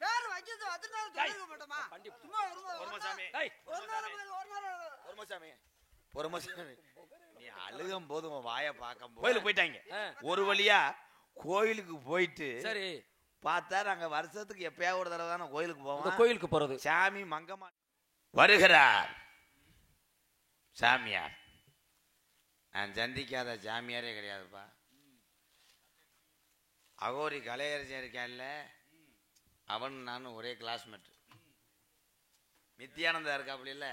பேர் வைக்கிறது அதனால சொல்லிருக்க மாட்டோமா? சும்மா பொறுமசாமி நீ அழுகும் போது வாய பார்க்கும் கோயிலுக்கு போயிட்டாங்க. ஒரு வழியா கோயிலுக்கு போயிட்டு சரி பார்த்தா நாங்க வருஷத்துக்கு எப்பயாவது ஒரு தடவை தானே கோயிலுக்கு போவோம். கோயிலுக்கு போறது சாமி மங்கம்மா வருகிறார். சாமியார் நான் சந்திக்காத சாமியாரே கிடையாதுப்பா. அகோரி கலையரசன் இருக்கான்ல, அவன் நானும் ஒரே கிளாஸ்மேட். நித்யானந்தா இருக்கா அப்படி இல்ல,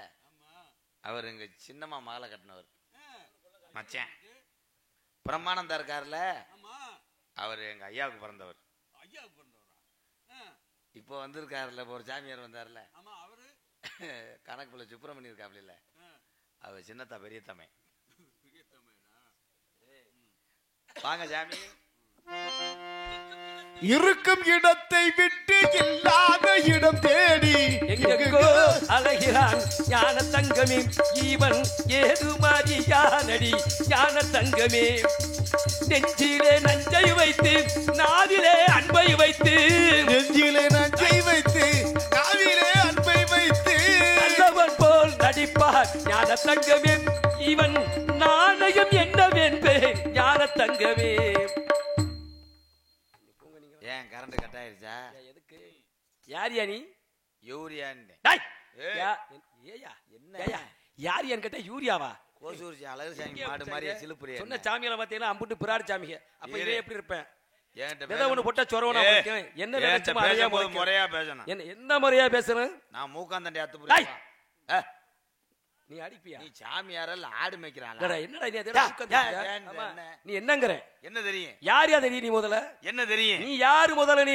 அவர் எங்க சின்னம்மா மகளை கட்டினவர் மச்சான். பிரம்மானந்தா இருக்காருல்ல, அவர் எங்க ஐயாவுக்கு பிறந்தவர். இப்போ வந்திருக்காருல்ல, ஒரு சாமியார் வந்தார்ல, கணக்கு பிள்ளை சுப்பிரமணியம் இருக்கா அப்படி இல்ல, அவர் சின்னத்தா பெரிய தமை. வாங்க சாமி. இருக்கும் இடத்தை விட்டு இல்லாத இடம் தேடி எங்கெங்கோ அழகிறான் ஞான தங்கமே, ஈவன் ஏது மாறியானடி ஞான தங்கமே. நெஞ்சிலே நஞ்சை வைத்து நாவிலே அன்பை வைத்து, நெஞ்சிலே நஞ்சை வைத்து நாவிலே அன்பை வைத்து நல்லவன் போல் நடிப்பார் ஞான தங்கமே. இவன் நாணயம் என்னவென்பேன் ஞான தங்கமே. ஏன் கரண்ட் கட் ஆயிருச்சா? எதுக்கு? யாரியா நீ? யூரியான்னு. என்ன யாரியான்னு கேட்டா யூரியாவா? கோசூர்ச்சி அழகு சாமி மாடு மாதிரி சிலுப்புரியா சொன்ன சாமியால பாத்தீங்கன்னா அம்புட்டு பிராடு சாமிங்க. அப்ப இதே எப்படி இருப்பேன்? ஏதோ ஒண்ணு போட்டா சொரவனா போறேன். என்ன பேசும்போது முறையா பேசணும். என்ன முறையா பேசணும்? நான் மூக்காந்தண்டி அத்து புரியா? நீ அடிப்பியா? நீ சாமியாரல்ல ஆடு மேய்க்கிறான். என்னடா நீ என்னங்கற? என்ன தெரியும்? யார் யா தெரியும்? நீ முதல்ல என்ன தெரியும்? நீ யாரு முதல்ல? நீ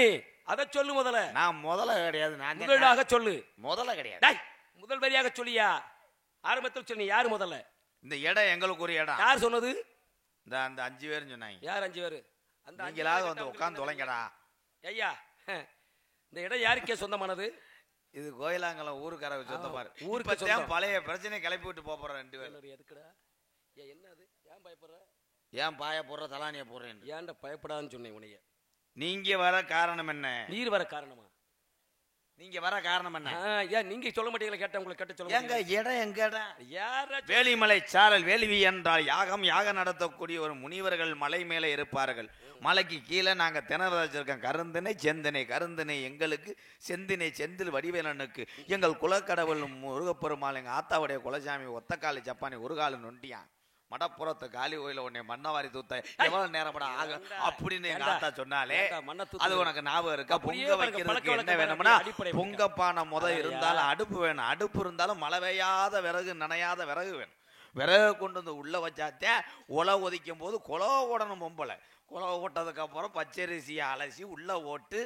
அத சொல்லு முதல்ல. நான் முதல்ல கிடையாது, நான் முதலாக சொல்லு. முதல்ல கிடையாது. டேய் முதல் வரியாக சொல்லியா? ஆரம்பத்தில் சொல்லு. நீ யாரு முதல்ல? இந்த இடம் எங்களுக்கு ஒரு இடம். யார் சொன்னது? இந்த அந்த 5 பேர் சொன்னாங்க. யார் 5 பேர்? அந்த நீங்களாவது வந்து உட்கார்ந்து தொலைங்கடா. ஐயா இந்த இடம் யாருக்கே சொந்தமானது? இது கோயிலாங்கலம் ஊருக்கார சொந்த பாரு. ஊருக்கு சொந்தம். பழைய பிரச்சனை கிளப்பி விட்டு போறோம் 2 பேரும். எதுக்குடா? என்னது? ஏன் பயப்படுற? ஏன் பாய போடுற தலானிய போடுறேன்? ஏன்டா பயப்படாதுன்னு சொன்னேன் உனைய. நீங்க வர காரணம் என்ன? நீர் வர காரணமா? நீங்க வர காரணம் என்ன? ஏன் நீங்க சொல்ல மாட்டீங்களா? கேட்ட உங்களுக்கு கேட்ட சொல்ல. எங்க இடம் எங்க இடம்? யார? வேலிமலை சாரல். வேள்வி என்றால் யாகம் நடத்தக்கூடிய ஒரு முனிவர்கள் மலை மேலே இருப்பார்கள். மலைக்கு கீழே நாங்க திணற வச்சிருக்கோம். கருந்தினை செந்தினை, கருந்தினை எங்களுக்கு, செந்தினை செந்தில் வடிவேலனுக்கு. எங்கள் குலக்கடவுள் முருகப்பெருமாள் எங்க ஆத்தாவுடைய குலசாமி ஒத்தக்காலி ஜப்பானி ஒரு காலு நொண்டியான் மடப்புறத்து காலி கோயில உன்னை மண்ணவாரி தூத்த எவ்வளவு நேரப்பட ஆக அப்படின்னு எங்க ஆத்தா சொன்னாலே அது உனக்கு ஞாபகம் இருக்கா? பொங்க வைக்கிறதுக்கு என்ன வேணும்னா பொங்கப்பான இருந்தாலும் அடுப்பு வேணும். அடுப்பு இருந்தாலும் மழை பெய்யாத விறகு, நனையாத விறகு வேணும். விறகு கொண்டு வந்து உள்ள வச்சாத்தே உலை ஒதிக்கும் போது குலவை ஓடணும். பொம்பளை குலவை ஓட்டதுக்கு அப்புறம் பச்சரிசியை அலசி உள்ள ஓட்டு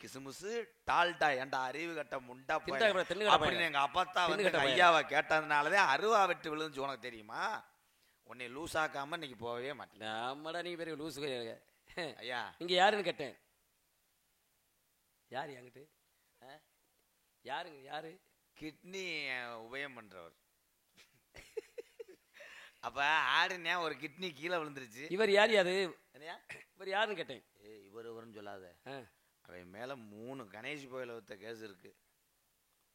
கிசுமுசு டால்டா. ஏண்டா அறிவு கட்ட முண்டா அப்படின்னு எங்க அப்பத்தா வந்து ஐயாவை கேட்டதுனாலதான் அருவா வெட்டு விழுந்துச்சு. உனக்கு தெரியுமா? உன்னை லூஸ் ஆக்காம இன்னைக்கு போகவே மாட்டேன். ஆமாடா நீ பெரிய லூசு. ஐயா நீங்க யாருன்னு கேட்டேன். யாரு என்கிட்ட? யாருங்க? யாரு? கிட்னி உபயம் பண்றவர். அப்ப ஆடுனே ஒரு கிட்னி கீழே விழுந்துருச்சு. இவர் யார்? யாது இவர் யாருன்னு கேட்டேன். இவருன்னு சொல்லாத. அவன் மேல 3 கணேஷ் கோயில வைத்த கேஸ் இருக்கு.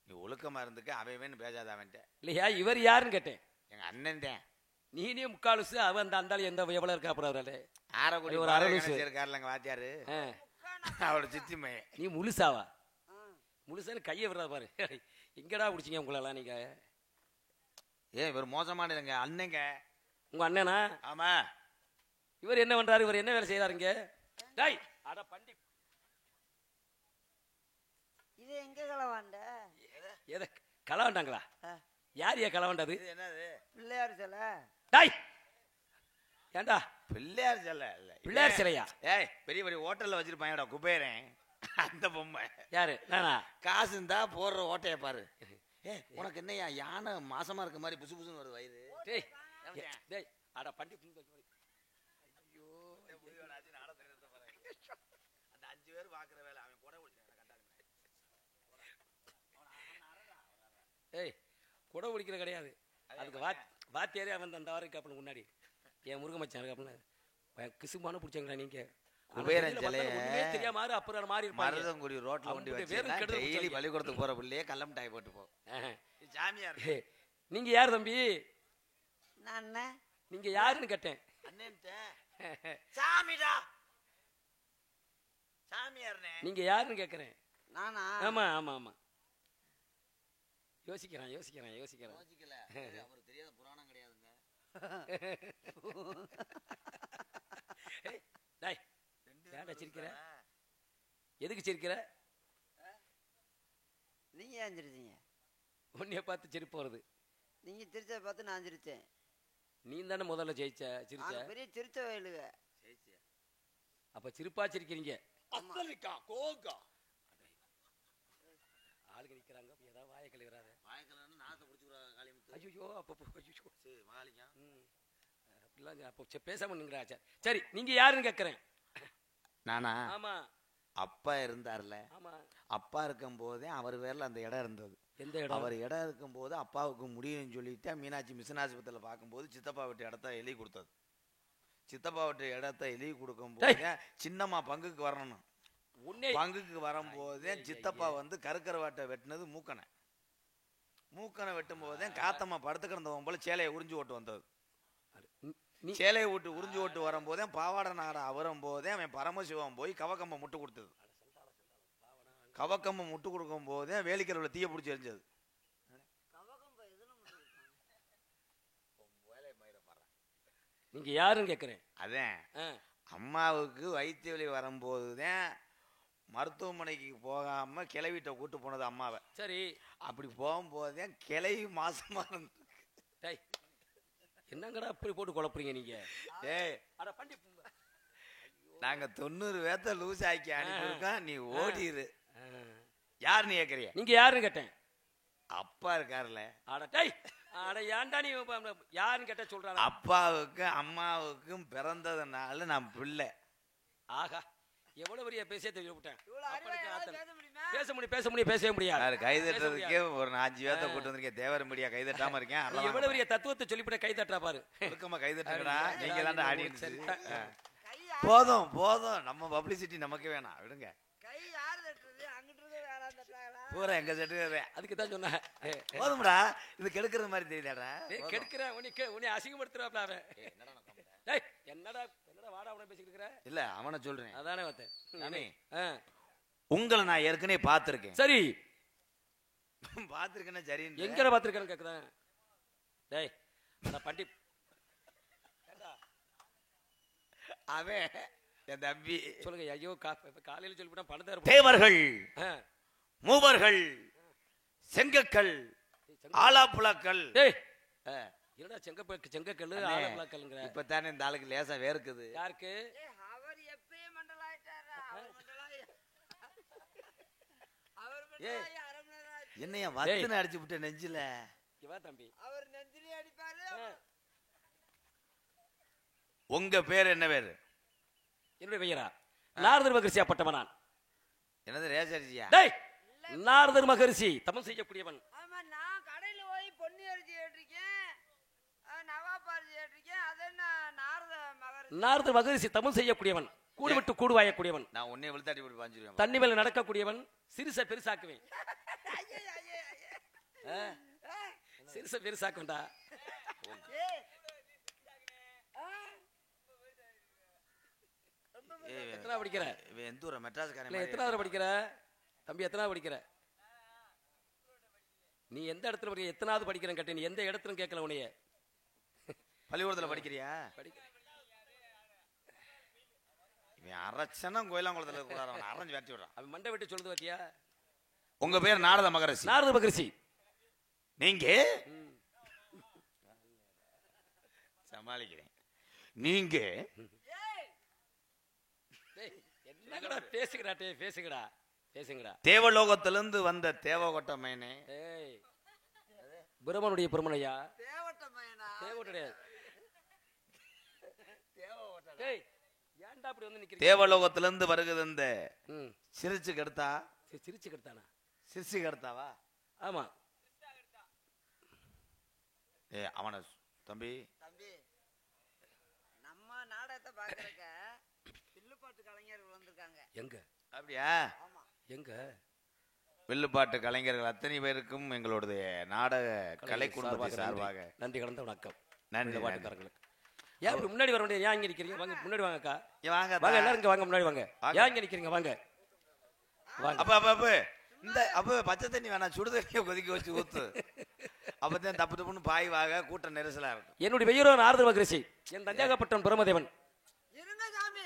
நீ ஒழுக்கமா இருந்துக்க. அவன் பேசாத அவன்ட்ட. இல்லையா இவர் யாருன்னு கேட்டேன். எங்க அண்ணன் தான். நீனே முக்காலுசு அவன் அந்த எந்த எவ்வளவு இருக்கா? அப்புறம் ஆரக்குடி ஒரு அரலுசு இருக்காருலங்க வாத்தியாரு, அவரோட சித்தி மைய. நீ முழுசாவா? முழுசான்னு கையை விடுறா பாரு. எங்கடா பிடிச்சிங்க உங்களெல்லாம் நீங்க? இவர் மோசமானதுங்க அண்ணங்க. உங்க அண்ணனா? ஆமா. இவர் என்ன பண்றாரு? இவர் என்ன வேலை செய்யறாருங்க? டேய் அட பண்டி, இது எங்க களவாண்ட? எதை களவாண்டாங்களா? யார் களவாண்டது? என்னது? பிள்ளையார் சிலை. டேய் ஏண்டா பிள்ளையார் சிலை இல்ல, பிள்ளையார் சிலையா? ஏய் பெரிய பெரிய ஹோட்டல்ல வச்சிருப்பாங்கடா குபேரன். அந்த பொம்மை. யாரு? நானா? காசு இருந்தா போடுற ஓட்டைய பாரு. உனக்கு என்னையா யானை மாசமா இருக்க மாதிரி புசு புசுன்னு வருது வயிறு? டேய் டேய் அட பண்டி. ஐயோ அந்த 5 பேர் பாக்குற வேலை அவன் கூட ஏய் குடை ஒழிக்கிற கிடையாது. அதுக்கு வாத்தியாரே அவன் அந்த வாரம் காப்பின முன்னாடி என் முருக மச்சான் இருக்காப்புல கிசுமான பிடிச்சாங்களா நீங்க? குபேரன் சிலைய ஒண்ணுமே தெரியாம மாறு அப்புறம் மாறி இருப்பாங்க. மருதங்குடி ரோட்ல கொண்டு அவங்க வச்சு வெறும் கெடுதல் டெய்லி பிடிச்சவங்க. பள்ளிக்கூடத்துக்கு போற பிள்ளையே கள்ள மிட்டாய் போட்டு போ. சாமியார் நீங்க யார் தம்பி? நான் என்ன நீங்க யாருன்னு கேட்டேன். சாமிடா சாமியார்னே. நீங்க யாருன்னு கேக்குறேன். நானா? ஆமா ஆமா ஆமா. யோசிக்கிறேன் யோசிக்கிறேன் யோசிக்கிறேன். யோசிக்கல. அவருக்கு தெரியாத புராணம் கிடையாதுங்க. டேய் ஏன்டா சிரிக்கிற? எதுக்கு சிரிக்கிற? நீங்க ஏன் சிரிச்சீங்க? உன்னைய பார்த்து சிரிப்பு வருது. நீங்க சிரிச்சதை பார்த்து நான் சிரிச்சேன். நீ தானே முதல்ல சிரிச்ச. நாங்க பெரிய சிரிச்ச வயலுக. அப்ப சிரிப்பா சிரிக்கிறீங்க. அத்தலிக்கா கோகா ஆளுங்க நிக்கிறாங்க, ஏதாவது வாயை கழுவுறாரு. வாய்க்கலன்னு நாத்தை பிடிச்சிக்கிறாங்க காளிமுத்து. ஐயோ அப்போ ஐயோ சரி மகாலிங்கம். அப்படிலாம் அப்போ பேசாம நின்னுங்கடா. சரி நீங்க யாருன்னு கேக்குறேன். நானா? ஆமா அப்பா இருந்தார்ல, ஆமா. அப்பா இருக்கும் போதே அவர் பேர்ல அந்த இடம் இருந்தது. எந்த இடம்? அவர் இடம் இருக்கும் போது அப்பாவுக்கு முடியும்னு சொல்லிட்டு மீனாட்சி மிஷன் ஆஸ்பத்திரியில் பார்க்கும்போது சித்தப்பா விட்டு இடத்த எழுதி கொடுத்தது. சித்தப்பா விட்டு இடத்த எழுதி கொடுக்கும் போதே சின்னம்மா பங்குக்கு வரணும். பங்குக்கு வரும்போதே சித்தப்பா வந்து கருக்கரவாட்டை வெட்டினது மூக்கனை. மூக்கனை வெட்டும் போதே காத்தம்மா படுத்து கிடந்தவன் போல சேலையை உறிஞ்சு ஓட்டு வந்தது. சேலையை விட்டு உறிஞ்சு ஓட்டு வரும்போதே பாவாடை நாடா வரும் போதே அவன் பரமசிவம் போய் கவக்கம்பை முட்டு கொடுத்தது. கவக்கம்பை முட்டு கொடுக்கும் போதே வேலிக்கரவுல தீய பிடிச்சி எரிஞ்சது. நீங்க யாருன்னு கேக்குறேன். அதான் அம்மாவுக்கு வயிற்று வலி வரும்போதுதான் மருத்துவமனைக்கு போகாம கிளவிட்ட கூட்டு போனது அம்மாவை. சரி அப்படி போகும்போதே கிளவி மாசமா டேய் என்னங்கடா அப்படி போட்டு குழப்புறீங்க நீங்க? ஏய் அட பண்டி நாங்க 90 பேத்த லூஸ் ஆக்கி அனுப்பியிருக்கோம், நீ ஓடிரு. யார் நீ கேக்குறிய? நீங்க யாருன்னு கேட்டேன். அப்பா இருக்காருல்ல. அட டேய் அட ஏன்டா நீ யாருன்னு கேட்ட சொல்றாங்க. அப்பாவுக்கும் அம்மாவுக்கும் பிறந்ததுனால நான் பிள்ளை. ஆகா எவ்வளவு பெரிய பேச தெரிவிட்டேன். பேச முடியுமா? பேசவே முடியாது. கைதட்டுறதுக்கே ஒரு 5 பேத்த கூட்டு வந்திருக்கேன். தேவர மீடியா கைதட்டாம இருக்கேன். எவ்வளவு பெரிய தத்துவத்தை சொல்லிவிட்ட கை தட்டுறா பாரு. ஒழுக்கமா கைதட்டுங்கடா. நீங்க தான்டா ஆடியன்ஸ். போதும் போதும், நம்ம பப்ளிசிட்டி நமக்கு வேணாம், விடுங்க. கை யார் தட்டுறது? அங்கிட்டு இருந்து வேற தட்டுறாங்களா? பூரா எங்க தட்டுறதே. அதுக்கு தான் சொன்னேன். போதும்டா, இது கெடுக்கிற மாதிரி தெரியுதாடா. கெடுக்கிறேன் உன்னை அசிங்கப்படுத்துறாப்ல அவன். டேய் என்னடா வாடா உன பேசிட்டு இருக்கற? இல்ல அவனை சொல்றேன். அதானே பார்த்தேன். உங்களை நான் ஏற்கனவே பார்த்திருக்கேன். சரி பார்த்திருக்கேன்னா சரி. எங்கட பார்த்திருக்கேன்னு கேக்குறேன். டேய் நான் பண்டி அவன் என் தம்பி. சொல்லுங்க. ஐயோ காலையில சொல்லிவிட்டா பணத்தை தேவர்கள், மூவர்கள், செங்கக்கல், ஆலாப்புழக்கல். டேய் என்னடா செங்கக்கல் ஆலாப்புழக்கல்ங்கற? இப்பதானே இந்த ஆளுக்கு லேசா வேர்க்குது. யாருக்கு? அவர் எப்பயே மண்டலாயிட்டாரா? என்னைய வத்துன அடிச்சு விட்ட நெஞ்சில. இவா தம்பி அவர் நெஞ்சிலே அடிப்பாரு. உங்க பேர் என்ன பேரு? என்னுடைய பெயரா நாரதர் மகரிஷி அப்பட்டவன் நான். என்னது ரேசரிசியா? டேய் நாரதர் மகரிஷி தமம் செய்யக்கூடியவன். ஆமா நான் கடையில போய் பொன்னி அரிசி கேட்டிருக்கேன், நவாப் அரிசி கேட்டிருக்கேன். அது என்ன நாரதர் மகரிஷி தமம் செய்யக்கூடியவன், கூடு விட்டு கூடு வாயக்கூடியவன். நான் உன்னை விழுத்தாட்டி போய் பாஞ்சிருவேன். தண்ணி மேல நடக்கக்கூடியவன், சிறுச பெருசாக்குவேன். சிறுச பெருசாக்குவேன்டா. எத்தனை படிக்கிற? எந்த ஊர்? மெட்ராஸ்காரன். எத்தனாவது படிக்கிற தம்பி? எத்தனாவது படிக்கிற நீ? எந்த இடத்துல படிக்கிற? எத்தனாவது படிக்கிறேன்னு கேட்டேன். நீ எந்த இடத்துல கேட்கல உனைய. பள்ளிக்கூடத்துல படிக்கிறியா? இவன் அரச்சனம் கோயிலாங்குளத்துல கூட அரைஞ்சு வெட்டி விடுறான். அவன் மண்டை வெட்டி சொல்லுது பாத்தியா? உங்க பேர் நாரத மகரிஷி. நாரத மகரிஷி. நீங்க சமாளிக்கிறேன். நீங்க என்னங்கடா பேசுங்கடா? பேசுங்கடா பேசுங்கடா. தேவலோகத்திலிருந்து வந்த தேவகோட்ட மேனே. பிரம்மனுடைய பெருமனையா? தேவட்ட மயனா? தேவோட்டடைய டேய் ஏன்டா அப்படி வந்து நிக்கிறீங்க? தேவலோகத்திலிருந்து வருகிறது இந்த சிரிச்சு கெடுத்தா. சிரிச்சு கெடுத்தானா? சிரிச்சு கெடுத்தாவா? ஆமா. அவன தம்பி தம்பி நம்ம நாடகத்தை பாக்குறக்க பில்லுப்பாட்டு கலைஞர் எங்க அப்படியா? எங்க வில்லுப்பாட்டு கலைஞர்கள் அத்தனை பேருக்கும் எங்களுடைய நாடக கலை குடும்பத்தை சார்பாக நன்றி கலந்த வணக்கம். நன்றி. பாட்டுக்காரங்களுக்கு ஏன் இப்படி முன்னாடி வர வேண்டிய ஏன் இங்க நிக்கிறீங்க? வாங்க முன்னாடி வாங்கக்கா. வாங்க வாங்க எல்லாரும் இங்க வாங்க, முன்னாடி வாங்க. ஏன் இங்க நிக்கிறீங்க? வாங்க வாங்க. அப்ப இந்த பச்சை தண்ணி வேணாம், சுடு தண்ணியை கொதிக்க வச்சு ஊத்து. அப்பதான் தப்பு தப்புன்னு பாய் வாக கூட்டம் நெரிசலா இருக்கும். என்னுடைய பெயரோ நாரத மகரிஷி, என் தஞ்சாகப்பட்டன் பிரமதேவன். இருங்க சாமி.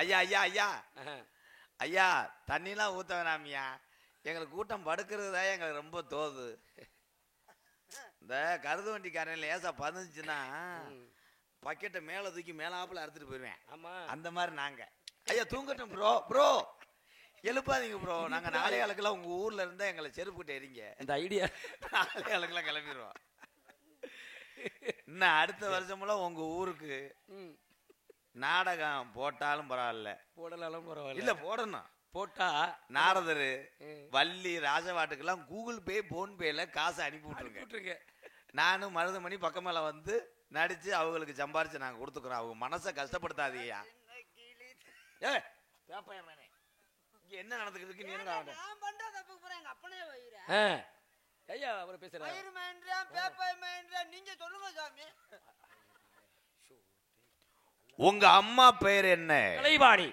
ஐயா ஐயா ஐயா ஐயா, தண்ணிலாம் ஊத்த வேணாமியா, எங்களுக்கு கூட்டம் படுக்கிறது தான் எங்களுக்கு ரொம்ப தோது. இந்த கருது வண்டிக்காரன் லேசா பதிஞ்சுன்னா பக்கெட்டை மேல தூக்கி மேலாப்புல அறுத்துட்டு போயிருவேன். ஆமா, அந்த மாதிரி நாங்க. ஐயா தூங்கட்டும் ப்ரோ எழுப்பாதீங்க ப்ரோ. நாங்க நாளை ஆளுக்கெல்லாம் உங்க ஊர்ல இருந்தா எங்களை செருப்புட்டு எறிங்க. இந்த ஐடியா நாளை ஆளுக்கெல்லாம் கிளம்பிடுவோம். இன்னும் அடுத்த வருஷமெல்லாம் உங்க ஊருக்கு நாடகம் போட்டாலும் பரவாயில்ல, போடலாம் பரவாயில்ல, இல்ல போடணும். போட்டா நாரதரு வள்ளி ராஜவாட்டுக்கெல்லாம் கூகுள் பே போன்பேல காசை அனுப்பி விட்டுருங்க. நானும் மருதமணி பக்கமேல வந்து நடிச்சு அவங்களுக்கு சம்பாரிச்சு நாங்க கொடுத்துக்கிறோம். அவங்க மனசை கஷ்டப்படுத்தாதீயா. என்ன நடந்துக்கிட்டு இருக்கு? நீ என்ன நான் பண்ற தப்புக்கு போறேன் எங்க அப்பனே வயிறேன். ஐயா அவர் பேசுறாரு. வயிறு மயன்றேன், பேப்பை மயன்றேன், நீங்க சொல்லுங்க சாமி. உங்க அம்மா பெயர் என்ன? கலைவாணி.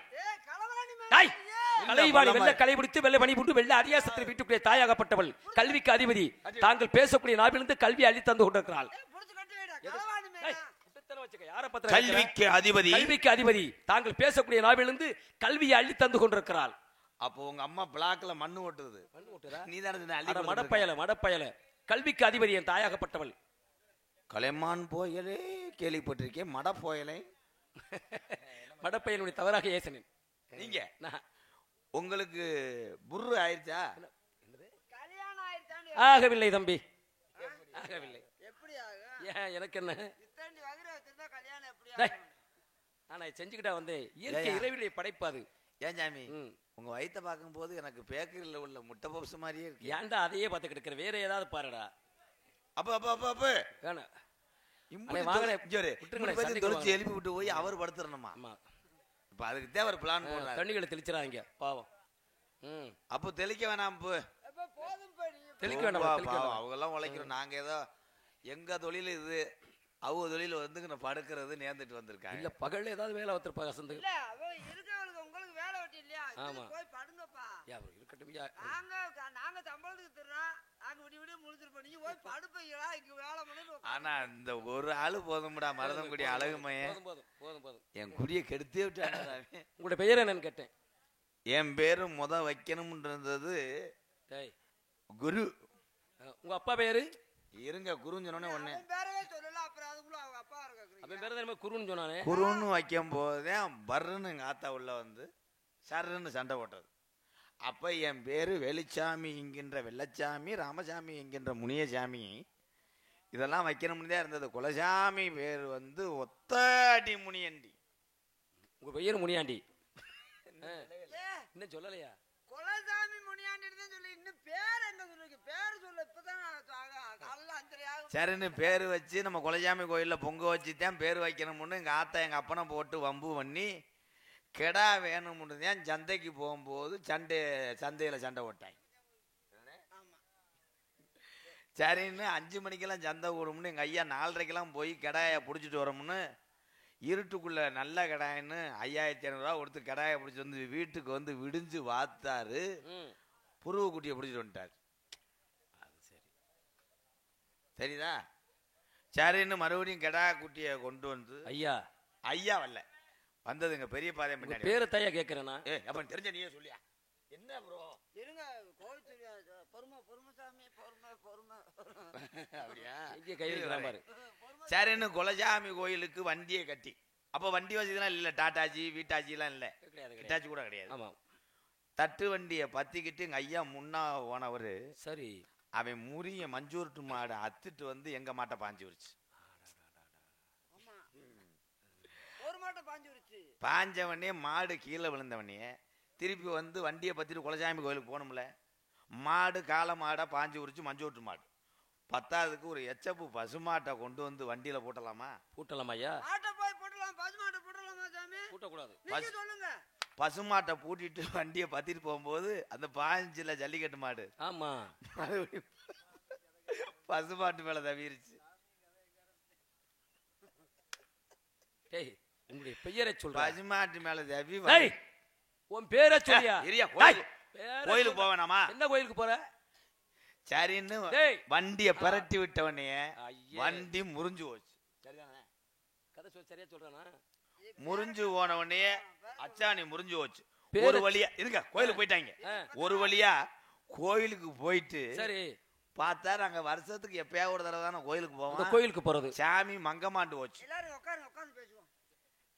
களவாணி டாய், மயன்றே. கலைவாணி வெள்ள கலை பிடித்து வெள்ளை பணி புட்டு வெள்ள அதிகாசத்தில் வீட்டுக்குள்ளே தாயாகப்பட்டவள், கல்விக்கு அதிபதி. தாங்கள் பேசக்கூடிய நாவிலிருந்து கல்வி அள்ளி தந்து கொண்டிருக்கிறாள். புடிச்சு கட்டி வைடா. களவாணி மயன்றே. கல்விக்கு அதிபதி. கல்விக்கு அதிபதி. தாங்கள் பேசக்கூடிய நாவிலிருந்து கல்வியை அள்ளி தந்து கொண்டிருக்கிறாள். அப்போ உங்க அம்மா பிளாக்ல மண்ணு ஓட்டுது. நீ தானே மடப்பயல கல்விக்கு அதிபதி என் தாயாகப்பட்டவள். கலைமான் போயலே கேள்விப்பட்டிருக்கேன், மட போயலை மடப்பயலுடைய தவறாக ஏசனேன். நீங்க உங்களுக்கு புர்ரு ஆயிடுச்சா? கல்யாணம் ஆயிடுச்சான்னு ஆகவில்லை தம்பி, ஆகவில்லை. எப்படி ஆகும்? ஏன் எனக்கு என்ன? இத்தனை வயிறு வச்சிருந்தா கல்யாணம் எப்படி டேய், ஆகும்? ஆனா செஞ்சுக்கிட்டா வந்து இயற்கை இறைவிலை படைப்பாது. ஏன் சாமி, உங்க வயிற்ற பார்க்கும் போது எனக்கு பேக்கரியில் உள்ள முட்டை பப்ஸ் மாதிரியே இருக்கு. ஏன்டா அதையே பார்த்து கிடக்குற, வேற ஏதாவது பாருடா. அப்ப வேணாம் தொலைச்சு எழுப்பி விட்டு போய் அவர் படுத்துறணுமா? இப்ப அதுக்கு தேவை ஒரு பிளான் போடுறாரு. தண்ணிகளை தெளிச்சிடாங்க பாவம். அப்போ தெளிக்க வேணாம், அப்ப போதும் படி. தெளிக்க வேண்டாம். அவங்க எல்லாம் உழைக்கிறோம். நாங்க ஏதோ எங்க தொழில் இது, அவங்க தொழில வந்து படுக்கிறது நேர்ந்துட்டு வந்திருக்காங்க. இல்ல பகல்ல ஏதாவது வேலை வச்சிருப்பா கசந்து. இல்ல அவ இருக்கவங்களுக்கு உங்களுக்கு வேலை வெட்டி இல்லையா? ஆமா, போய் படுங்கப்பா. இருக்கட்டும். நாங்க சம்பளத்துக்கு தர்றோம், நாங்க விடிய முடிச்சிருப்போம். நீங்க போய் படுப்பீங்களா? இங்க வேலை பண்ணு. ஆனா இந்த ஒரு ஆளு போதும்டா, மருதங்குடி அழகுமையே. போதும். என் குடிய கெடுத்தே விட்டாங்க. உங்களோட பெயர் என்னன்னு கேட்டேன். என் பேரு வைக்கணும்ன்றது குரு. உங்க அப்பா பேரு? இருங்க, குருன்னு சொன்னோன்னே ஒண்ணு பேரவே சொல்லல. அப்புறம் அதுக்குள்ள அவங்க அப்பா இருக்க அப்ப பேரு தான் குருன்னு சொன்னானே. குருன்னு வைக்கும் போதே பர்ன்னு எங்க ஆத்தா உள்ள வந்து சர்ன்னு சண்டை போட்டது. அப்ப என் பேரு வெளிச்சாமி என்கின்ற வெள்ளச்சாமி, ராமசாமி என்கின்ற முனியசாமி, இதெல்லாம் வைக்கணும்னு தான் இருந்தது. குலசாமி பேரு வந்து ஒத்தாடி முனியண்டி. உங்க பெயர் முனியாண்டி இன்னும் சொல்லலையா? குலசாமி முனியாண்டி தான் சொல்லி இன்னும் பேர் என்ன சொல்லுங்க? பேர் சொல்ல இப்பதான் காலைல 5:30 ஆகும். சரின்னு பேரு வச்சு நம்ம குலசாமி கோயில்ல பொங்க வச்சுதான் பேர் வைக்கணும்னு எங்க ஆத்தா எங்க அப்பனை போட்டு வம்பு பண்ணி கெடா வேணும்னு தான் சந்தைக்கு போகும்போது சந்தையில சண்டை போட்டாங்க. சரின்னு 5 மணிக்கெல்லாம் சந்தை கூடும்னு எங்க ஐயா 4:30க்கெல்லாம் போய் கெடாயை பிடிச்சிட்டு வரோம்னு இருட்டுக்குள்ள நல்ல கடாயின்னு 5500 ரூபா கொடுத்து கடாயை பிடிச்சி வந்து வீட்டுக்கு வந்து விடிஞ்சு வாத்தாரு. புருவ குட்டியை பிடிச்சிட்டு வந்துட்டாரு. சரிதா? சரின்னு மறுபடியும் கெடா குட்டியை கொண்டு வந்து ஐயா வரல, வந்தது எங்க பெரிய பாதை பின்னாடி. பேரு தையா கேக்குறேன்னா அப்ப தெரிஞ்ச நீயே சொல்லியா என்ன ப்ரோ? இருங்க, கோவில் தெரியாது. பொறுமை அப்படியா? இங்கே கையில் பாரு. சரின்னு குலசாமி கோயிலுக்கு வண்டியை கட்டி, அப்ப வண்டி வசதிலாம் இல்ல, டாட்டாஜி வீட்டாஜி எல்லாம் இல்ல, ஹிட்டாச்சி கூட கிடையாது. ஆமா, தட்டு வண்டியை பத்திக்கிட்டு எங்க ஐயா முன்னா போனவரு. சரி, அவன் முறிய மஞ்சூர்ட்டு மாடு அத்துட்டு வந்து எங்க மாட்டை பாஞ்சு விடுச்சு. ஒரு மாட்டை பாஞ்சு விடுச்சு. பாஞ்சவனே மாடு கீழே விழுந்தவனே திருப்பி வந்து வண்டியை பத்திட்டு குலசாமி கோயிலுக்கு போகணும்ல. மாடு காளை மாடா பாஞ்சு உரிச்சு மஞ்சோட்டு மாடு. 10ஆவதுக்கு ஒரு எச்சப்பு பசுமாட்டை கொண்டு வந்து வண்டியில போட்டலாமா? போட்டலாமா ஐயா? மாட்டை போய் போட்டலாம், பசுமாட்டை போட்டலாமா? கூட்டணுமா சாமி? கூட்டக்கூடாது. நீங்க சொல்லுங்க. பசுமாட்டை பூட்டிட்டு வண்டியை பத்திட்டு போகும்போது அந்த 15 ஜல்லிக்கட்டு மாடு ஆமா மறுபடியும் பசுமாட்டு மேல தவிருச்சு. டேய் உங்களுடைய பெயரை சொல்ற. பசுமாட்டு மேல தவி டேய் உன் பேரை சொல்லியா? இரியா, கோயிலுக்கு போவேனாமா? என்ன கோயிலுக்கு போற? சரின்னு டேய் வண்டிய பரட்டி விட்டவனே ஐயே. வண்டி முறிஞ்சு போச்சு. சரிதானே? கதை சொல்லி சரியா சொல்றானா? முறிஞ்சு போன உடனே அச்சாணி முறிஞ்சு போச்சு. பேரு- ஒரு வழியா இருங்க, கோயிலுக்கு போயிட்டாங்க. ஒரு வழியா கோயிலுக்கு போயிட்டு சரி பார்த்தா நாங்க வருஷத்துக்கு எப்பயா ஒரு தடவை தானே கோயிலுக்கு இந்த போவோம். கோயிலுக்கு போறது. சாமி மங்கமாண்டு போச்சு. எல்லாரும் உட்காருங்க, உட்கார்ந்து பேசுவோம்.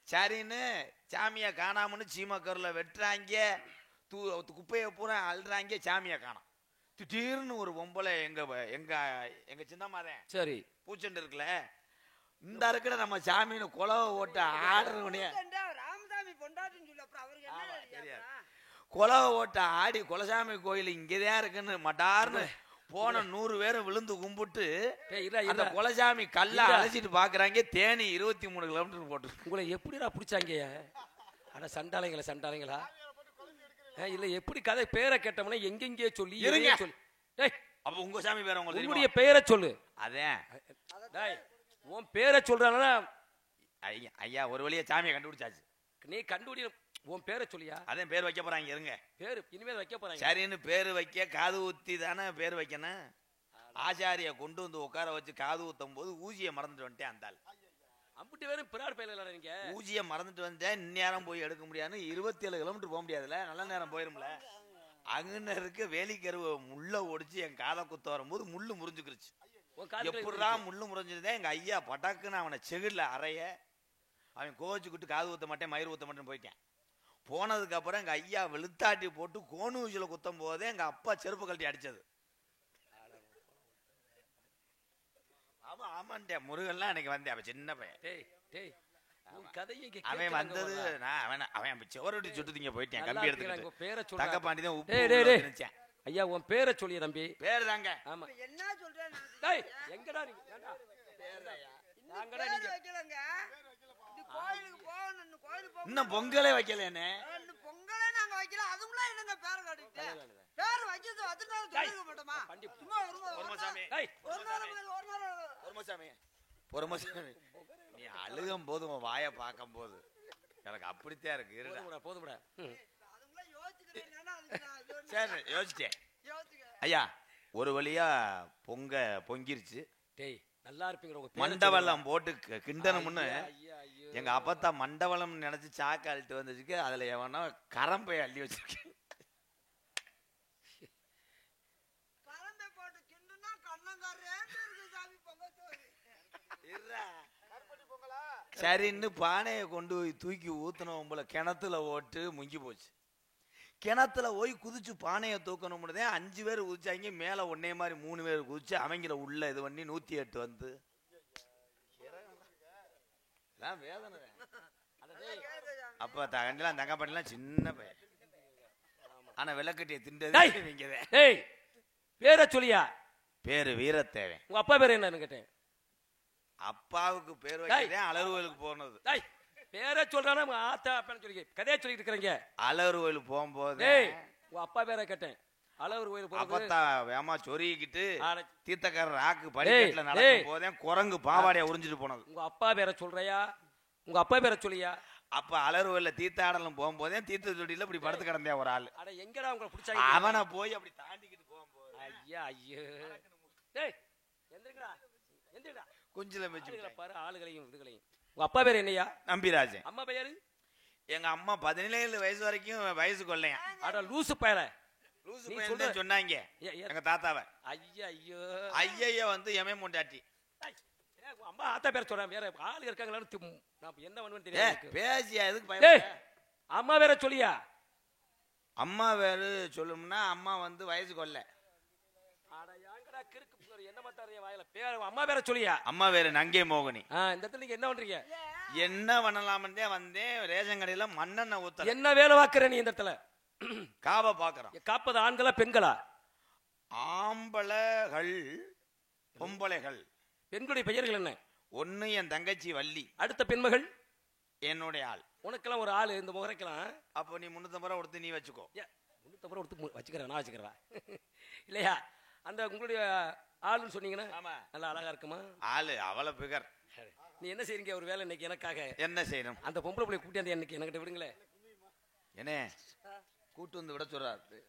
சரின்னு சாமியை காணாமன்னு சீமக்கருல வெட்டுறாங்க, குப்பையை பூரா அள்ளுறாங்க, சாமியை காணோம். திடீர்னு ஒரு பொம்பளை எங்க எங்க எங்க சின்னம்மாதேன் சரி பூச்செண்டு இருக்குல்ல, இந்த இருக்கிற நம்ம சாமின்னு குலவை ஓட்ட ஆடுறவனே ஏண்டா, ராமசாமி பொண்டாட்டின்னு சொல்லு, அப்புறம் அவருக்கு என்ன தெரியாது? குலவை ஓட்ட ஆடி குலசாமி கோயில் இங்கதான் இருக்குன்னு மட்டார்னு போன 100 பேரும் விழுந்து கும்பிட்டு டேய் இல்ல அந்த இல்ல குலசாமி கல்ல இல்ல. அழைச்சிட்டு பாக்குறாங்க. தேனி 23 கிலோமீட்டர் போட்டு. உங்களை எப்படிடா பிடிச்சாங்க? அட சண்டாளைங்களா இல்ல எப்படி கதை பேரை கேட்டோம்னா எங்கெங்கே சொல்லி இருங்க. எதையோ சொல்லி. டேய் அப்ப உங்க சாமி பேர் உங்களுக்கு உங்களுடைய தெரியுமா? பெயரை சொல்லு. அதான் டேய் உன் பேரை சொல்றானா? ஐயா ஐயா ஒரு வழியா சாமியை கண்டுபிடிச்சாச்சு. நீ கண்டுபிடி. உன் பேரை சொல்லியா? அதான் பேர் வைக்க போறாங்க. இருங்க, பேரு இனிமேல் வைக்க போறாங்க. சரின்னு பேரு வைக்க காது ஊத்தி தானே பேர் வைக்கணும். ஆச்சாரிய கொண்டு வந்து உட்கார வச்சு காது ஊத்தும் போது ஊசியை மறந்துட்டு வந்துட்டேன். அந்த ஆள் அம்பிட்டு பேரும் பிராடு பயில நீங்க. ஊசியை மறந்துட்டு வந்துட்டேன். இந்நேரம் போய் எடுக்க முடியாதுன்னு 27 கிலோமீட்டர் போக முடியாதுல்ல, நல்ல நேரம் போயிரும்ல. அங்கன்னு இருக்க வேலிக்கருவை முள்ள ஒடிச்சு என் காதை குத்த வரும்போது முள்ளு முறிஞ்சுக்கிருச்சு. எப்படிடா முள்ளு முறிஞ்சிருந்தேன். எங்க ஐயா பட்டாக்குன்னு அவனை செகுல அறைய அவன் கோச்சுக்கிட்டு காது ஊத்த மாட்டேன் மயிர் ஊத்த மாட்டேன்னு போயிட்டேன். போனதுக்கு அப்புறம் எங்க ஐயா வெளுத்தாட்டி போட்டு கோணு ஊசியில குத்தும் போதே எங்க அப்பா செருப்பு கழட்டி அடிச்சது. ஆமா ஆமாண்டே முருகன்லாம் எனக்கு வந்தேன். அவன் சின்ன பையன். டேய் டேய் உன் கதையை இங்க அவன் கேட்கறாங்க வந்தது போல. அவன் சோறுட்டி சுட்டுதிங்க போயிட்டேன். நல்லா கம்பி இருக்கிறாங்க. எடுத்துக்கிட்டு பேரை தக்க சொல்றாங்க. பாண்டி தான் உப்பு டேய், உள்ள டேய். திணிச்சேன். ஐயா உன் பேரை சொல்லிய தம்பி. பேர் தாங்க. ஆமா இப்ப என்ன சொல்றேன்னு டேய் எங்கடா நீ? ஏண்டா? நாங்கடா பேர் நீங்க வைக்கலங்க. இது கோயிலுக்கு போகணும், இன்னும் கோயிலுக்கு போகணும். இன்னும் பொங்கலே வைக்கலன்னு. இன்னும் பொங்கலே நாங்க வைக்கல, அதுக்குள்ள என்னங்க பேர் காட்டிட்டு பேர் வைக்கிறது அதுதான் சொல்லிக்க மாட்டோமா? பண்டி சும்மா ஒரு சாமி டேய் ஒரு நேரம் பொறுமசாமி பொறுமசாமி நீ அழுகும் போது உன் வாயை பார்க்கும் போது எனக்கு அப்படித்தான் இருக்கு. இருடா. போதும்டா. அதுக்குள்ள யோசிக்கிறேன். அதுக்கு நான் சரி யோசிச்சேன். யோசிக்க ஐயா ஒரு வழியா பொங்கிருச்சு. டேய் நல்லா இருப்பீங்க. உங்க பேரை மண்டவளம் போட்டு கிண்டனம்னு சொல்லுங்க. ஐயா ஐயோ. எங்க அப்பத்தா மண்டவளம் நினைச்சு சாக்கு அழுட்டு வந்துச்சுக்கு. அதுல எவனோ கரம்பை அள்ளி வச்சிருக்கேன். கரண்டை போட்டு கிண்டுனா கண்ணங்காரே இருக்கு சாமி பொங்கல். சரின்னு பானையை கொண்டு போய் தூக்கி ஊத்தணும் போல கிணத்துல ஓட்டு முங்கி போச்சு. கிணத்துல போய் குதிச்சு பானையை தூக்கணும்னு 5 பேர் குதிச்சாங்க. மேல ஒன்னே மாதிரி 3 பேர் குதிச்சு அவங்கள உள்ள இது பண்ணி 108 வந்து வேதனை. அப்ப தகண்டெல்லாம் தங்க பண்ணலாம் சின்ன பையன். ஆனா விளக்கட்டிய திண்டது இவங்கதான். டேய் பேரை சொல்லியா? பேரு வீரத்தேவன். உங்க அப்பா பேர் என்னன்னு கேட்டேன். அப்பாவுக்கு பேர் வைக்கிறேன். அலர் கோயிலுக்கு போனது. டேய் பேரை சொல்றானே உங்க ஆத்தா அப்பன்னு சொல்லி கதையை சொல்லிட்டு இருக்கிறீங்க. அலர் கோயிலுக்கு போகும்போது டேய் உங்க அப்பா பேரை கேட்டேன். அளவர் கோயில் போறது. அப்பத்தா வேமா சொருகிக்கிட்டு ஆட. தீர்த்தக்காரர் ராக்கு படிக்கட்டுல நடக்கும் போதே குரங்கு பாவாடைய உறிஞ்சிட்டு போனது. உங்க அப்பா பேரை சொல்றியா? உங்க அப்பா பேரை சொல்லியா? அப்ப அலர் கோயில்ல தீர்த்தாடலும் போகும்போதே தீர்த்த தொட்டியில இப்படி படுத்து கிடந்தேன் ஒரு ஆளு. அட எங்கடா உங்களை பிடிச்சாங்க? அவனை போய் அப்படி தாண்டிக்கிட்டு போகும்போது ஐயா ஐயோ. டேய் எந்திரங்கடா எந்திரடா. குஞ்சில மெச்சு பாரு ஆளுகளையும் இதுகளையும். உங்க அப்பா பேர் என்னையா? நம்பிராஜன். அம்மா பேரு? எங்க அம்மா 17 வயசு வரைக்கும் வயசு கொள்ளையா. அட லூசு பயல. லூசு பையன் சொன்னாங்க எங்க தாத்தாவை. ஐயா ஐயோ. ஐயா வந்து எமே முண்டாட்டி. அம்மா ஆத்தா பேர் சொல்றேன். வேற ஆளு இருக்காங்களான்னு நான் என்ன பண்ணுவேன்னு தெரியாது. பேசியா எதுக்கு டேய் பையன்? அம்மா பேரை சொல்லியா? அம்மா பேரு சொல்லும்னா அம்மா வந்து வயசு கொள்ள. அட யாங்கடா கிறுக்கு என்ன மாத்தாரியா வாயில பேர் அம்மா பேரை சொல்லியா? அம்மா பேரு நங்கை மோகினி. இந்த இடத்துல நீங்க என்ன பண்றீங்க? என்ன பண்ணலாம்னே வந்தேன். ரேஷன் கடையில மண்ணெண்ணெய் ஊத்த. என்ன வேலை பார்க்கற நீ இந்த இடத்துல? காவ பாக்குறோம். காப்பது ஆண்களா பெண்களா? ஆம்பளைகள் பொம்பளைகள். பெண்களுடைய பெயர்கள் என்ன? ஒன்னு என் தங்கச்சி வள்ளி. அடுத்த பெண்மகள் என்னுடைய ஆள். உனக்கெல்லாம் ஒரு ஆளு இந்த முகரைக்கலாம். அப்போ நீ 350 ரூபா கொடுத்து நீ வச்சுக்கோ. 350 ரூபா கொடுத்து வச்சுக்கிறேன், நான் வச்சுக்கிறேன் இல்லையா? அந்த உங்களுடைய ஆளுன்னு சொன்னீங்கன்னா நல்லா அழகா இருக்குமா? ஆளு அவ்வளோ பிகர். நீ என்ன செய்றீங்க ஒரு வேலை இன்னைக்கு எனக்காக? என்ன செய்யணும்? அந்த பொம்பளை பிள்ளை கூட்டி அந்த எனக்கு என்கிட்ட விடுங்களே. என்ன கூட்டு வந்து விட சொல்றாரு.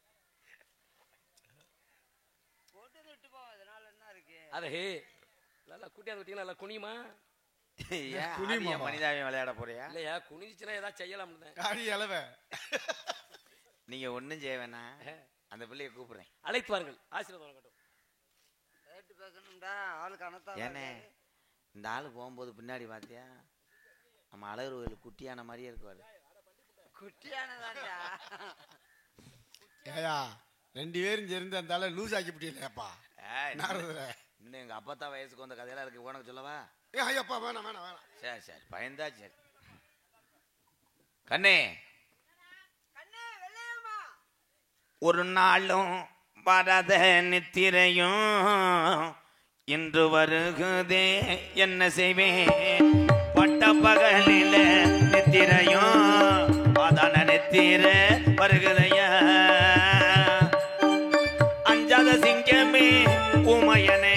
அதே நல்லா கூட்டியாந்து விட்டீங்கன்னா நல்லா குனியுமா? மனிதாவியம் விளையாட போறியா? இல்லையா, குனிஞ்சுச்சுன்னா ஏதாவது செய்யலாம். நீங்க ஒன்னும் செய்ய வேணாம், அந்த பிள்ளைய கூப்பிடுறேன், அழைத்து வாருங்கள், ஆசீர்வாதம் வழங்கட்டும். ஏனே இந்த ஆளு போகும்போது பின்னாடி பாத்தியா நம்ம அழகு கோயில் குட்டியான மாதிரியே இருக்குவாரு. குட்டியானதாண்டா. ஏயா 2 பேரும் சேர்ந்து அந்த ஆளை லூஸ் ஆக்கி விட்டீங்களேப்பா. இன்னும் எங்க அப்பா வயசுக்கு வந்த கதையெல்லாம் இருக்கு, உனக்கு சொல்லவா? ஐயப்பா வேணாம் வேணாம் வேணாம். சரி சரி பயந்தா சரி. கண்ணே ஒரு நாளும் வரத நித்திரையும் இன்று வருகுதே என்ன செய்வேன்? பட்ட பகலில நித்திரையும் அதான நித்திர வருகுதைய அஞ்சாத சிங்கமே உமையனே.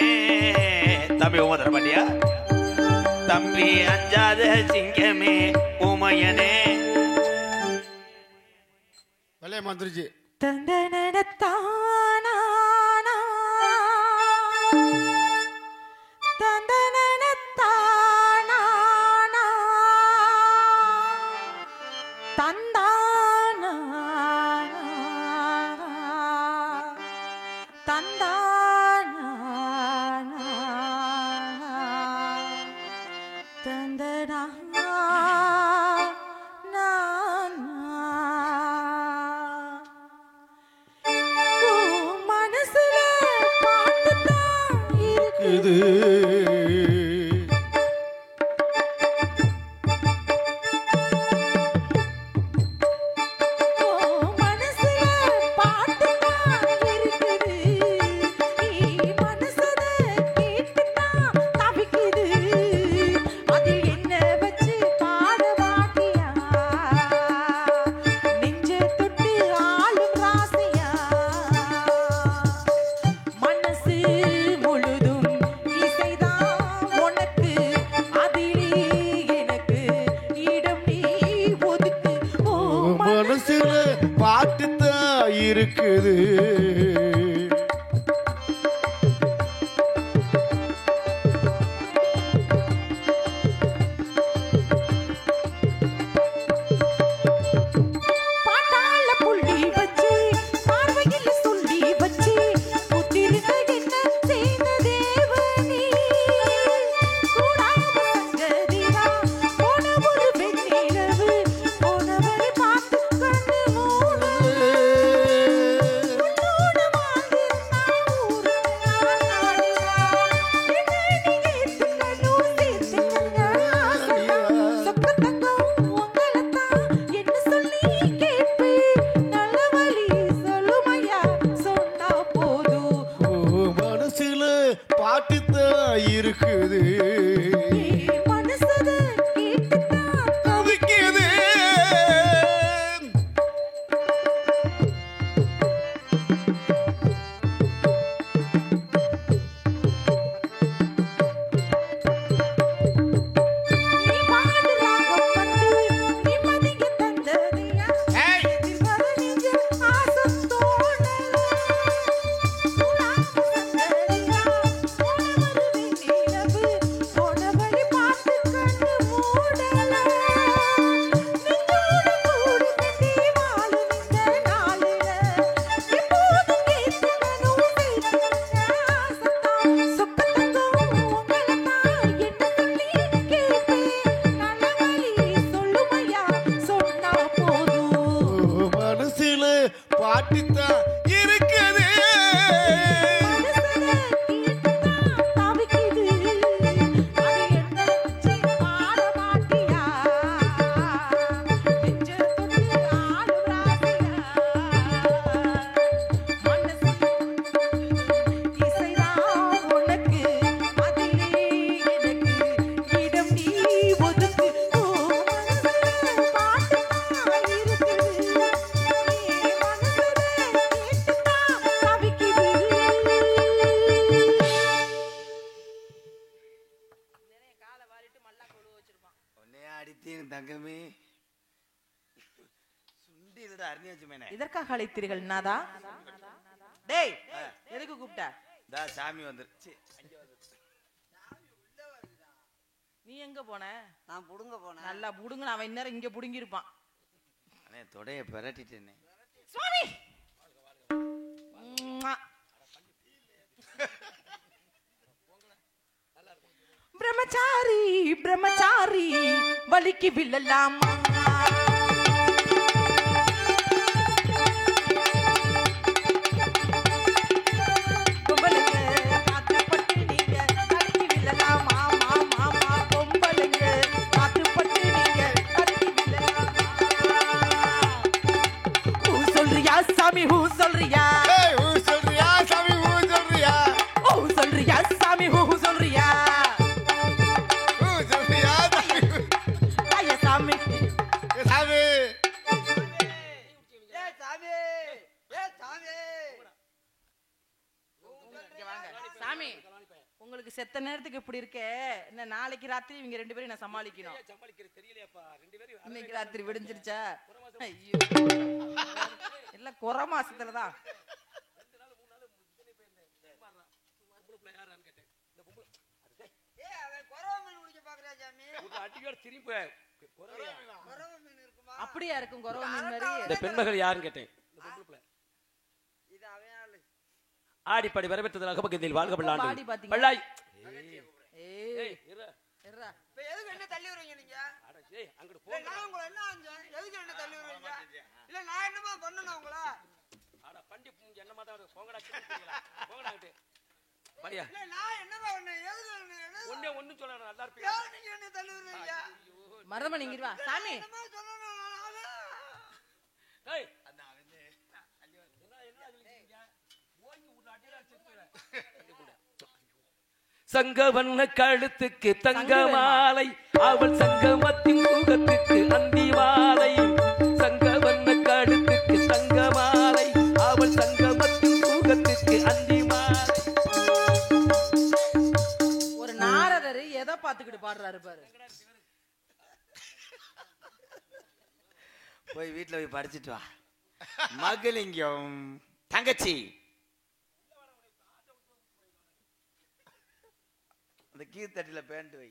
தம்பி உமதர பாட்டியா? தம்பி அஞ்சாத சிங்கமே உமையனே. வெள்ளைய வந்துருச்சு. தந்தனத்தானா தந்தனத்தானா தந்தானா தந்தானா தந்தனா இது பாட்டுத்தான் இருக்குது. வண்டி இல்லடா அருணியாச்சுமேனே. இதற்காக அழைத்தீர்கள் நாதா? டேய் எதுக்கு கூப்பிட்ட? டா சாமி வந்துருச்சு. நீ எங்க போன? நான் புடுங்க போனேன். நல்லா புடுங்க, அவன் இந்நேரம் இங்க புடுங்கி இருப்பான். அண்ணே தொடைய பெரட்டிட்டேனே. சுவாமி பிரம்மச்சாரி பிரம்மச்சாரி வலிக்கு விழலாமா? பொம்பளைங்க காத்துப்பட்டு நீங்க தடுக்கி விழலாமா? மாமா பொம்பளைங்க காத்துப்பட்டு நீங்க தடுக்கி விழலாமா? ஹூ சொல்றியா சாமி ஹூ சொல்றியா? ஏய், ஊ சொல்றியா சாமி, ஊ சொல்றியா? ஹூ சொல்றியா சாமி ஹூ சொல்றியா? ஊ சொல்றியா சாமி? ஐயா சாமி ஏ சாமி, ஏ சாமி, ஏ சாமி. இங்க வாங்க. சாமி உங்களுக்கு செத்த நேரத்துக்கு இப்படி இருக்கே, என்ன நாளைக்கு ராத்திரி இவங்க 2 பேரும் நான் சமாளிக்கணும். இன்னைக்கு ராத்திரி விடிஞ்சிருச்சா? ஐயோ எல்லாம் குறை மாசத்துலதான். ஏ அவன் குறவ மீன் குடிக்க பாக்குறியா சாமி? குறவ மீன் இருக்குமா? அப்படியா இருக்கும் குறவ மீன் மாதிரி? இந்த பெண்மகள் யாருன்னு கேட்டேன். இது அவன் ஆளு. ஆடிப்பாடி வரவேற்றதாக பக்கத்தில் வாழ்க பாடி பல்லாண்டு பாத்தீங்க. பல்லாய். ஏய் இருடா. இப்ப எதுக்கு என்ன தள்ளி விடுறீங்க நீங்க? இல்ல, நான் உங்களை என்ன ஆஞ்சேன்? எதுக்கு என்ன தள்ளி விடுறீங்க? இல்ல நான் என்னமா பண்ணணும் உங்களை? இல்ல நான் என்னமா பண்ணேன்? எதுக்கு ஏன் நீங்க என்ன தள்ளி விடுறீங்க? மரதமணி இங்க வா சாமி. என்னமா சொல்லணும் நானு? சங்கவண்ண கழுத்துக்கு தங்க மாலை, அவள் சங்கமத்தின் முகத்துக்கு அந்தி மாலை. சங்கவண்ண கழுத்துக்கு தங்க மாலை, அவள் சங்கமத்தின் முகத்துக்கு அந்தி மாலை. ஒரு நாரதர் எதை பாத்துக்கிட்டு பாடுறாரு பாரு. போய் வீட்டுல போய் படிச்சுட்டு வா. மகளிங்கம் தங்கச்சி அந்த கீழ்த்தட்டில பேண்ட் வை.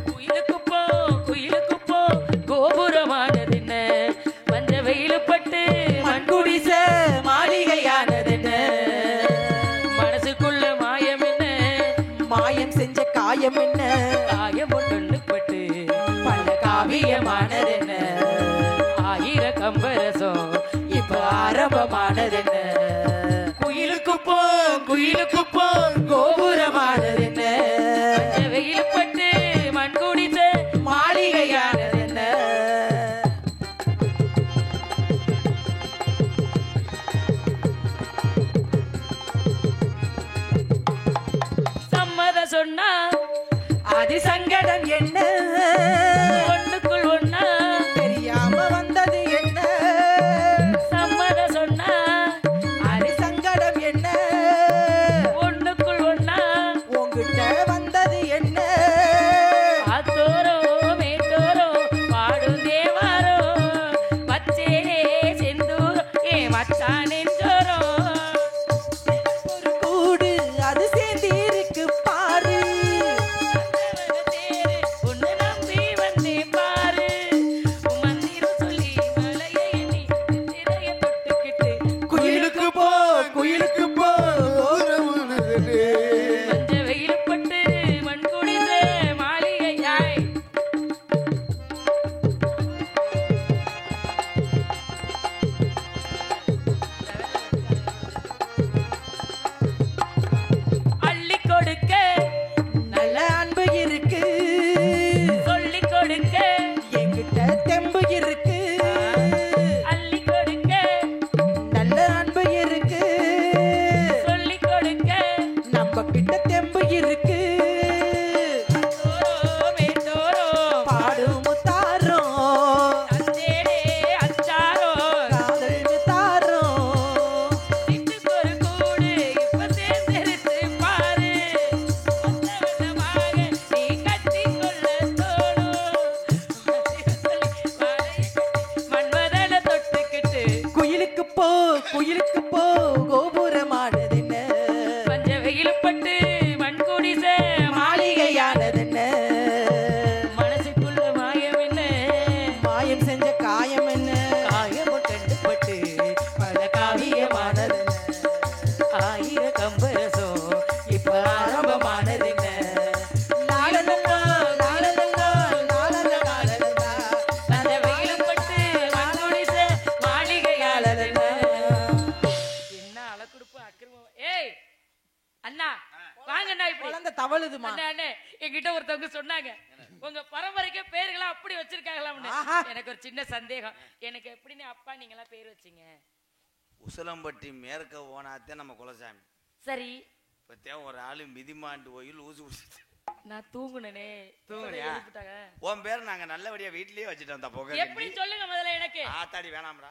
குயிலுக்கு போ கோபுரமானது என்ன, மஞ்ச வெயிலு பட்டு மண்குடிச மாளிகையானது என்ன, மனசுக்குள்ள மாயம் என்ன, மாயம் செஞ்ச காயம் என்ன, காயம் ஒன்று பட்டு பல காவியமானது என்ன, ஆயிர கம்பரசம் இப்ப ஆரம்பமானது என்ன, குயிலுக்கு போ கோபுரமானது என்ன, மஞ்ச வெயிலு பட்டு மண்குடிச மாளிகையானது என்ன. சம்மத சொன்னா அது சங்கடம் என்ன, ஒண்ணுக்குள் ஒண்ணா தெரியாம வந்தது என்ன, சம்மத சொன்னா அது சங்கடம் என்ன, ஒண்ணுக்குள் ஒண்ணா உன்கிட்ட வந்தது என்ன, ஆத்தோரோ மேட்டோரோ பாடும் தேவாரோ பச்சேரே செந்தூரோ ஏ மச்சான் நெஞ்சோரோ ஒரு கூடு அது சேர்ந்து இருக்கு பாரு, தேரு ஒண்ணு ஏய் அண்ணா வாங்கண்ணா இப்படி குழந்தை தவழுதுமா. அண்ணே அண்ணே என்கிட்ட ஒருத்தவங்க சொன்னாங்க உங்க பரம்பரைக்கு பேர்களா அப்படி வச்சிருக்காங்களாம்னு. எனக்கு ஒரு சின்ன சந்தேகம். எனக்கு எப்படின்னு அப்பா நீங்களா பேர் வச்சீங்க? உசலம்பட்டி மேற்க போனாத்தே நம்ம குலசாமி. சரி பத்தியா ஒரு ஆளு மிதிமாண்டு கோயில் ஊசி ஊசி நான் தூங்குனே. தூங்குனியா? உன் பேர் நாங்க நல்லபடியா வீட்லயே வச்சுட்டோம். தப்போக எப்படி சொல்லுங்க முதல்ல எனக்கு. ஆத்தாடி வேணாம்டா.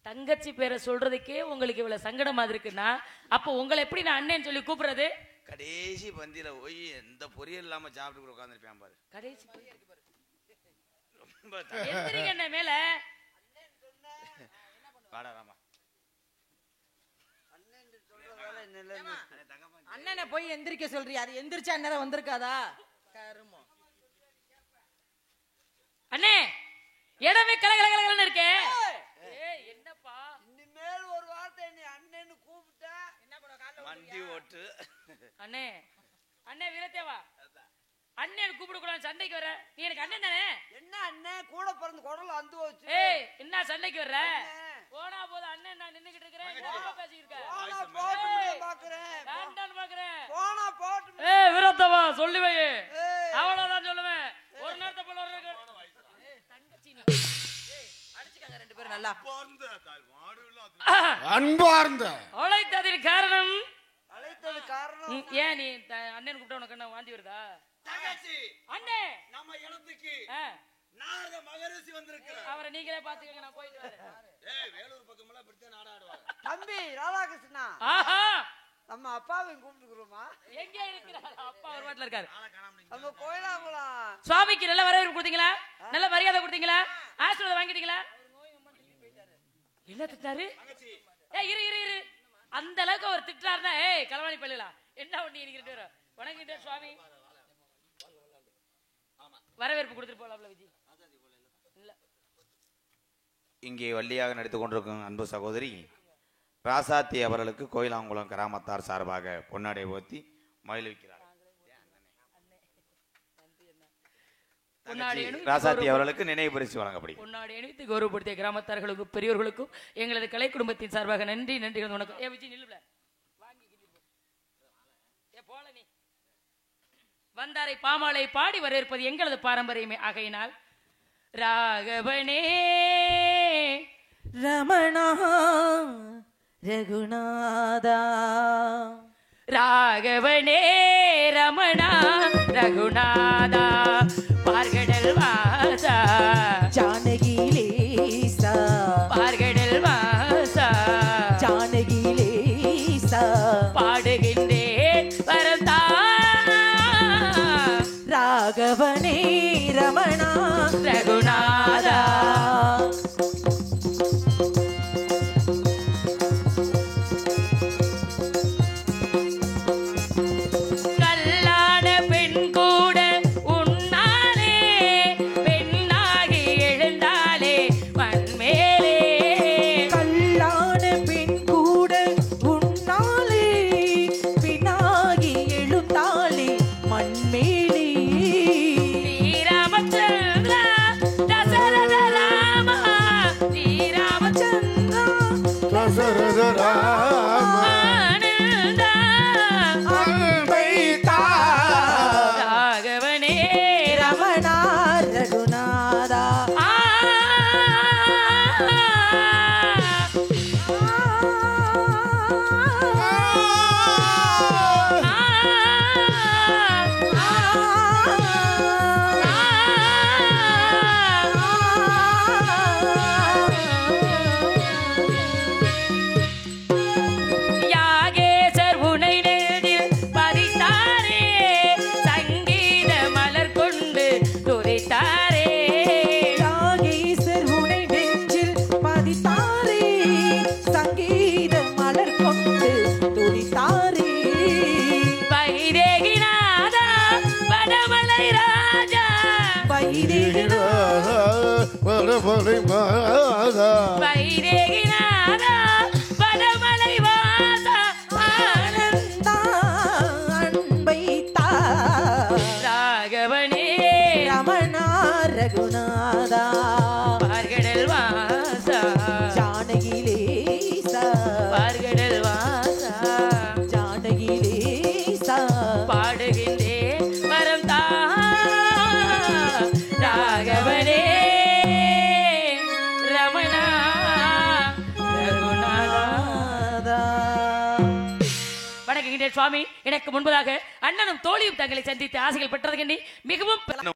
தங்கச்சி பேரை சொல்றதுக்கே உங்களுக்கு இவ்வளவு சங்கடமா இருக்குன்னா அப்ப உங்களை எப்படி நான் அண்ணன் சொல்லி கூப்பிடுறது? கடைசி பந்தியில போய் எந்த பொரியல் இல்லாம சாப்பிட்டு உட்காந்துருப்பேன் பாரு. கடைசி ரொம்ப எந்திரிங்க மேல. வாடா ராமா. அண்ணனை போய் எந்திரிக்க சொல்றியா? அது எந்திரிச்சா அண்ணன் வந்திருக்காதா? கருமோ. அண்ணே இடமே கலகலகலன்னு இருக்கே. ஏய் என்னப்பா இனிமேல் ஒரு வார்த்தை நீ அண்ணன்னு கூப்பிட்டா என்ன பண்ண? காலைல வண்டி ஓட்டு. அண்ணே அண்ணே வீரத்தேவா அண்ணன் கூப்பிட கூடாது. சண்டைக்கு வர நீ எனக்கு அண்ணன் தானே? என்ன அண்ணன் கூட பிறந்த குடல் அந்து வச்சு. ஏய் என்ன சண்டைக்கு வர்ற? போனா போது அண்ணன் நான் நின்னுகிட்டு இருக்கேன். என்ன பேசிட்டு இருக்க? போனா போட்டு பாக்குறேன். வேண்டான்னு பாக்குறேன். போனா போட்டு. ஏய் வீரத்தேவா சொல்லி வை. அவ்வளவுதான் சொல்லுவேன். ஒரு நேரத்தை போல ஒரு தங்கச்சி நீ அடிச்சுக்காங்க ரெண்டு பேரும் நல்லா. அன்பார்ந்த அழைத்ததின் காரணம் அழைத்தது காரணம் ஏன் நீ அண்ணன் கூப்பிட்ட உனக்கு என்ன வாந்தி வருதா? தங்கச்சி அண்ணே நம்ம இடத்துக்கு ஆ, நாரத மகரிஷி வந்திருக்கிறார். அவரை நீங்களே பாத்துக்கங்க நான் போயிட்டு வரேன். ஏய் வேலூர் பக்கமெல்லாம் இப்படித்தான் நாடாடுவாங்க. தம்பி ராதாகிருஷ்ணா ஆஹா நம்ம அப்பாவையும் கூப்பிட்டுக்கிறோமா? எங்க இருக்கிறார்? அப்பா ஒரு வாட்டில இருக்காரு. நம்ம கோயிலாங்குளம் சுவாமிக்கு நல்ல வரவேற்பு கொடுத்தீங்களா? நல்ல மரியாதை கொடுத்தீங்களா? ஆசீர்வாதம் வாங்கிட்டீங்களா? என்ன திட்டாரு? ஏய் இரு இரு இரு. அந்த அளவுக்கு அவர் திட்டாருன்னா ஏய் களவாணி பள்ளிலா என்ன பண்ணி ரெண்டு பேரும் வணங்கிட்டே சுவாமி வரவேற்பு கொடுத்துட்டு போலாம்ல விஜி. இல்ல இங்கே வள்ளியாக நடித்துக் கொண்டிருக்கும் அன்பு சகோதரி ராசாத்தி அவர்களுக்கு கோயிலாங்குளம் கிராமத்தார் சார்பாக பொன்னாடை ஓத்தி மகிழ்விக்கிறார். ராசாத்தி அவர்களுக்கு நினைவு பரிசு வழங்கப்படுகிறது. பொன்னாடை அணிவித்து கௌரவப்படுத்திய கிராமத்தார்களுக்கும் பெரியோர்களுக்கும் எங்களது கலை குடும்பத்தின் சார்பாக நன்றி நன்றி வணக்கம். ஏ விஜய் நில்லுல போல நீ வந்தாரை பாமாலை பாடி வரவேற்பது எங்களது பாரம்பரியமே. ஆகையினால் ராகவனே ரமணா ரகுநாதா ராகவனே ரமணா ரகுநாதா பார்கடல் வாசா ஜானகிலேசா பார்கடல் வாசா ஜானகிலேசா பாடுகின்றேன் வரந்தா ராகவனே ரமணா ரகுநாதா கல்லான பெண் கூட உன்னாலே பெண்ணாகி எழுந்தாலே மண்மேலே கல்லான பெண் கூட உன்னாலே பின்னாகி எழுந்தாலே மண்மேலே ஸ்ரீராமச்சந்திரா தசரத ராமா ஸ்ரீராமச்சந்திரா தசரத ராம ஆனந்தா ராகவனே ரமணா ரகுநாதா யாகேசர் உனை நெஞ்சில் பதித்தாரே சங்கீத மலர் கொண்டு துதித்தாரே யாகேசர் உனை நெஞ்சில் பதித்தாரே சங்கீத மலர் கொண்டு துதித்தாரே வைதேகிநாதா வடமலை ராஜா வைதேகிநாதா வரவரை மாதா வைதேகிநாதா வடமலை வாசா ஆனந்தா அன்பை தா ராகவனே ரமணா ரகுநாதா பார்கடல் வாசா ஜானகிலேசா பார்கடல் வாசா வணங்குகின்றேன் சுவாமி. எனக்கு முன்பதாக அண்ணனும் தோழியும் தங்களை சந்தித்து ஆசைகள் பெற்றதுக்கு மிகவும்